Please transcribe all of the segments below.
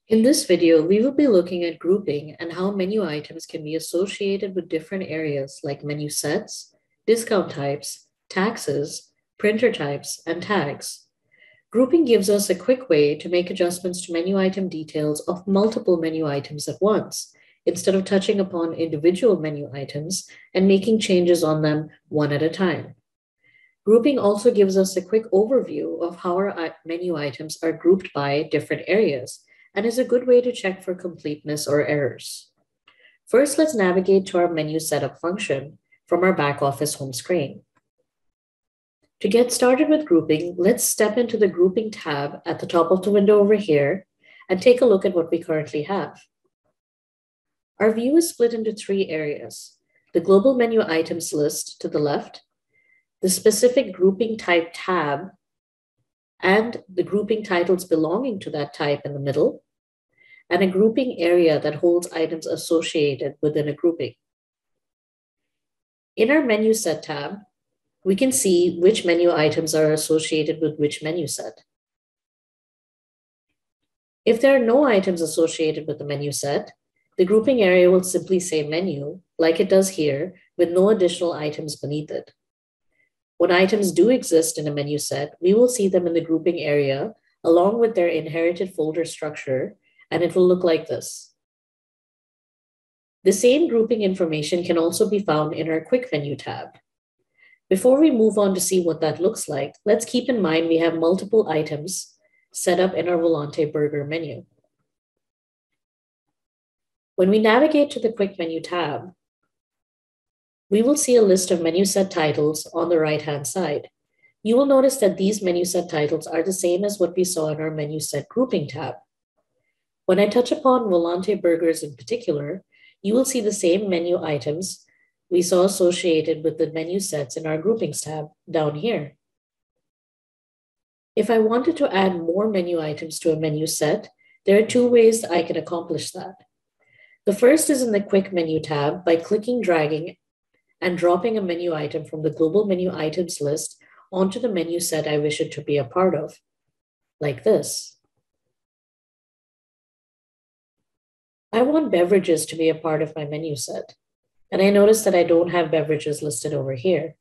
In this video, we will be looking at grouping and how menu items can be associated with different areas like menu sets, discount types, taxes, printer types, and tags. Grouping gives us a quick way to make adjustments to menu item details of multiple menu items at once, instead of touching upon individual menu items and making changes on them one at a time. Grouping also gives us a quick overview of how our menu items are grouped by different areas and is a good way to check for completeness or errors. First, let's navigate to our menu setup function from our Backoffice home screen. To get started with grouping, let's step into the Grouping tab at the top of the window over here and take a look at what we currently have. Our view is split into three areas: the Global Menu Items list to the left, the Specific Grouping Type tab, and the grouping titles belonging to that type in the middle, and a grouping area that holds items associated within a grouping. In our Menu Set tab, we can see which menu items are associated with which menu set. If there are no items associated with the menu set, the grouping area will simply say Menu, like it does here, with no additional items beneath it. When items do exist in a menu set, we will see them in the grouping area along with their inherited folder structure, and it will look like this. The same grouping information can also be found in our Quick Menu tab. Before we move on to see what that looks like, let's keep in mind we have multiple items set up in our Volanté burger menu. When we navigate to the Quick Menu tab, we will see a list of menu set titles on the right-hand side. You will notice that these menu set titles are the same as what we saw in our Menu Set Grouping tab. When I touch upon Volanté burgers in particular, you will see the same menu items we saw associated with the menu sets in our Groupings tab down here. If I wanted to add more menu items to a menu set, there are two ways I can accomplish that. The first is in the Quick Menu tab by clicking, dragging, and dropping a menu item from the Global Menu Items list onto the menu set I wish it to be a part of, like this. I want beverages to be a part of my menu set, and I notice that I don't have beverages listed over here.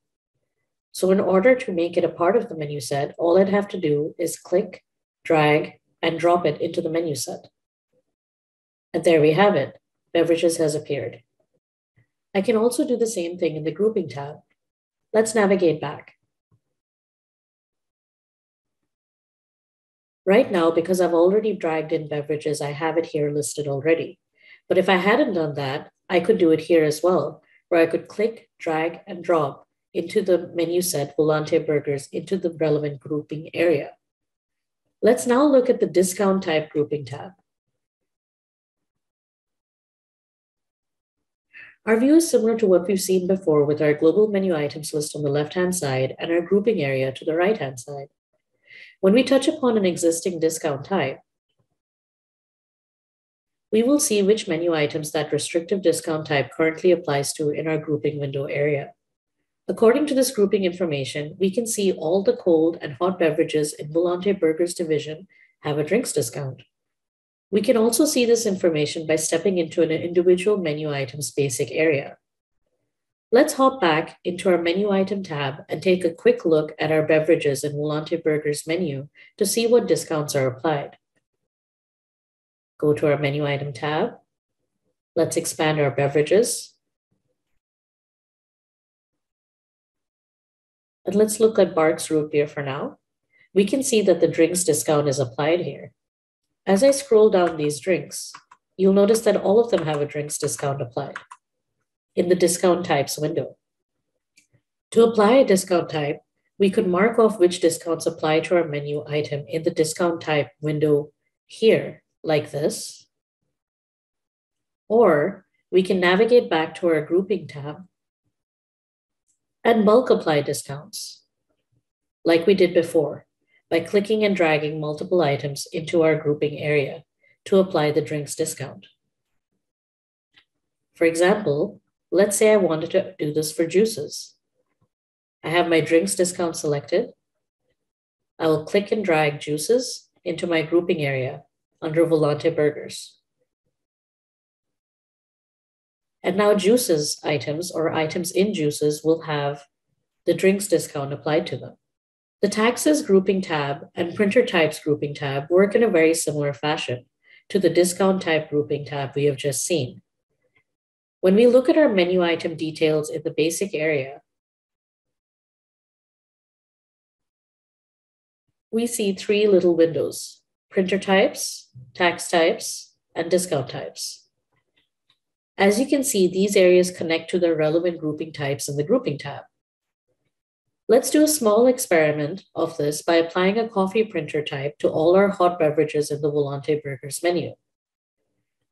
So in order to make it a part of the menu set, all I'd have to do is click, drag, and drop it into the menu set. And there we have it. Beverages has appeared. I can also do the same thing in the Grouping tab. Let's navigate back. Right now, because I've already dragged in beverages, I have it here listed already. But if I hadn't done that, I could do it here as well, where I could click, drag, and drop into the menu set Volanté burgers into the relevant grouping area. Let's now look at the Discount Type Grouping tab. Our view is similar to what we've seen before with our Global Menu Items list on the left-hand side and our grouping area to the right-hand side. When we touch upon an existing discount type, we will see which menu items that restrictive discount type currently applies to in our grouping window area. According to this grouping information, we can see all the cold and hot beverages in Volanté Burgers division have a drinks discount. We can also see this information by stepping into an individual menu item's basic area. Let's hop back into our menu item tab and take a quick look at our beverages in Volanté Burgers menu to see what discounts are applied. Go to our menu item tab. Let's expand our beverages. And let's look at Barq's root beer for now. We can see that the drinks discount is applied here. As I scroll down these drinks, you'll notice that all of them have a drinks discount applied in the discount types window. To apply a discount type, we could mark off which discounts apply to our menu item in the discount type window here, like this. Or we can navigate back to our grouping tab and bulk apply discounts, like we did before, by clicking and dragging multiple items into our grouping area to apply the drinks discount. For example, let's say I wanted to do this for juices. I have my drinks discount selected. I will click and drag juices into my grouping area under Volante Burgers. And now juices items or items in juices will have the drinks discount applied to them. The taxes grouping tab and printer types grouping tab work in a very similar fashion to the discount type grouping tab we have just seen. When we look at our menu item details in the basic area, we see three little windows: printer types, tax types, and discount types. As you can see, these areas connect to the relevant grouping types in the grouping tab. Let's do a small experiment of this by applying a coffee printer type to all our hot beverages in the Volanté Burgers menu.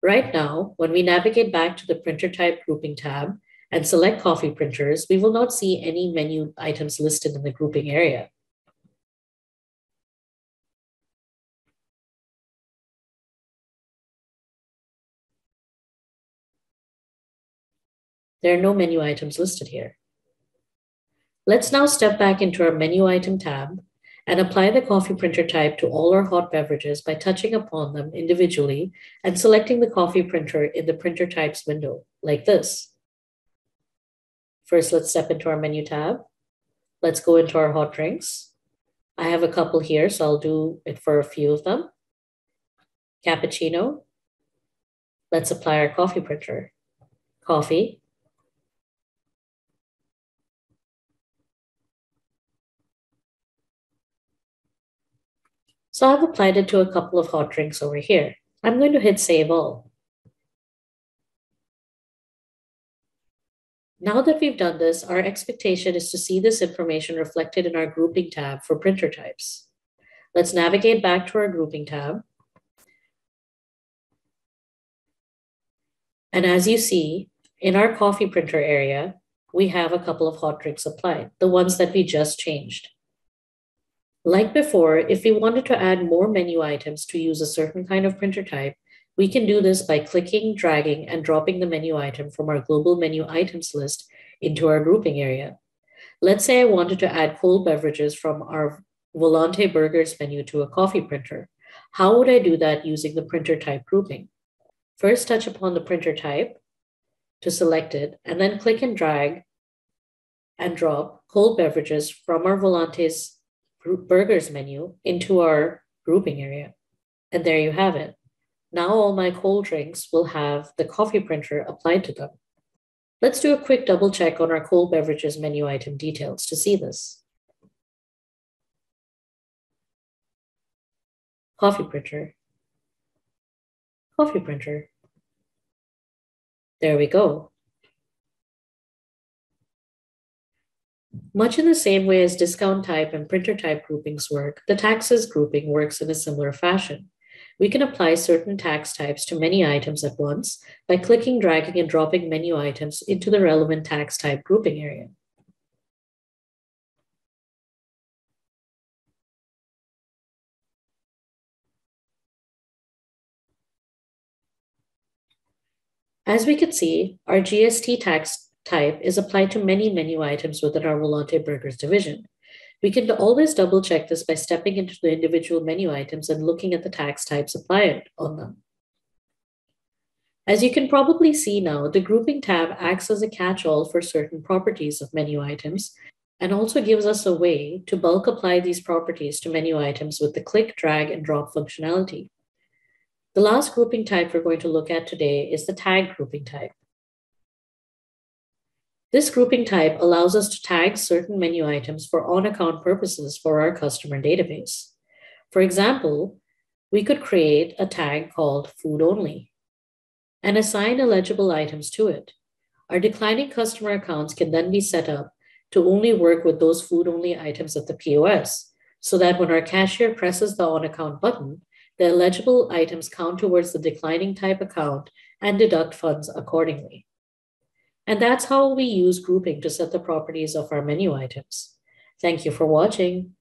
Right now, when we navigate back to the printer type grouping tab and select coffee printers, we will not see any menu items listed in the grouping area. There are no menu items listed here. Let's now step back into our menu item tab and apply the coffee printer type to all our hot beverages by touching upon them individually and selecting the coffee printer in the printer types window, like this. First, let's step into our menu tab. Let's go into our hot drinks. I have a couple here, so I'll do it for a few of them. Cappuccino. Let's apply our coffee printer. Coffee. So I've applied it to a couple of hot drinks over here. I'm going to hit Save All. Now that we've done this, our expectation is to see this information reflected in our grouping tab for printer types. Let's navigate back to our grouping tab. And as you see, in our coffee printer area, we have a couple of hot drinks applied, the ones that we just changed. Like before, if we wanted to add more menu items to use a certain kind of printer type, we can do this by clicking, dragging, and dropping the menu item from our global menu items list into our grouping area. Let's say I wanted to add cold beverages from our Volanté Burgers menu to a coffee printer. How would I do that using the printer type grouping? First, touch upon the printer type to select it, and then click and drag and drop cold beverages from our Volanté's Burgers menu into our grouping area. And there you have it. Now all my cold drinks will have the coffee printer applied to them. Let's do a quick double check on our cold beverages menu item details to see this. Coffee printer. Coffee printer. There we go. Much in the same way as discount type and printer type groupings work, the taxes grouping works in a similar fashion. We can apply certain tax types to many items at once by clicking, dragging, and dropping menu items into the relevant tax type grouping area. As we can see, our GST tax type is applied to many menu items within our Volanté Burgers division. We can always double check this by stepping into the individual menu items and looking at the tax types applied on them. As you can probably see now, the grouping tab acts as a catch-all for certain properties of menu items and also gives us a way to bulk apply these properties to menu items with the click, drag, and drop functionality. The last grouping type we're going to look at today is the tag grouping type. This grouping type allows us to tag certain menu items for on-account purposes for our customer database. For example, we could create a tag called Food Only and assign eligible items to it. Our declining customer accounts can then be set up to only work with those food-only items at the POS, so that when our cashier presses the on-account button, the eligible items count towards the declining type account and deduct funds accordingly. And that's how we use grouping to set the properties of our menu items. Thank you for watching.